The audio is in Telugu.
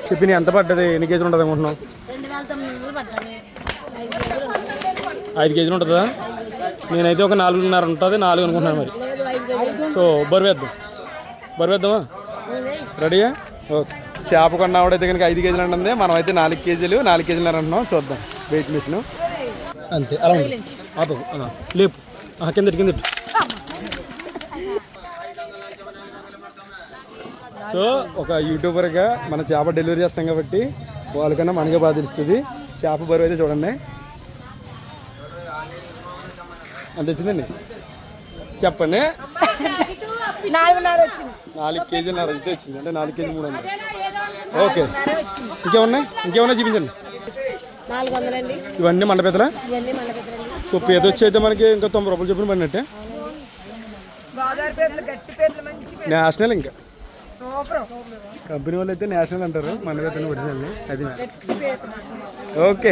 చెప్పి ఎంత పడ్డది? ఎన్ని కేజీలు ఉంటుంది అనుకుంటున్నావు? 5 కేజీలు ఉంటుందా? నేనైతే ఒక 4.5 ఉంటుంది, 4 అనుకుంటున్నాను మరి. సో బరువేద్దామా? రెడీయా? ఓకే. చేప కొన్న ఆవిడైతే కనుక 5 కేజీలు అంటుంది, మనం అయితే 4 కేజీలు 4 కేజీలు అంటున్నాం. చూద్దాం వెయిట్ మిషన్ అంతే. అలా ఉంది లేపు కింద. సో ఒక యూట్యూబర్గా మన చేప డెలివరీ చేస్తాం కాబట్టి వాళ్ళకన్నా మనకే బాగా తెలుస్తుంది. చేప బరువు అయితే చూడండి అంత వచ్చిందండి. చెప్పండి. 4 కేజీలన్నర అయితే వచ్చింది. అంటే 4 కేజీ 300. ఓకే. ఇంకేమన్నా చూపించండి. ఇవన్నీ మండపేదలా? సో పేద వచ్చి అయితే మనకి ఇంకా 90 రూపాయలు చెప్పిన పడినట్టే. నేషనల్ ఇంకా కంపెనీ వాళ్ళు అయితే నేషనల్ అంటారు, మన ఒరిజినల్. అది ఓకే.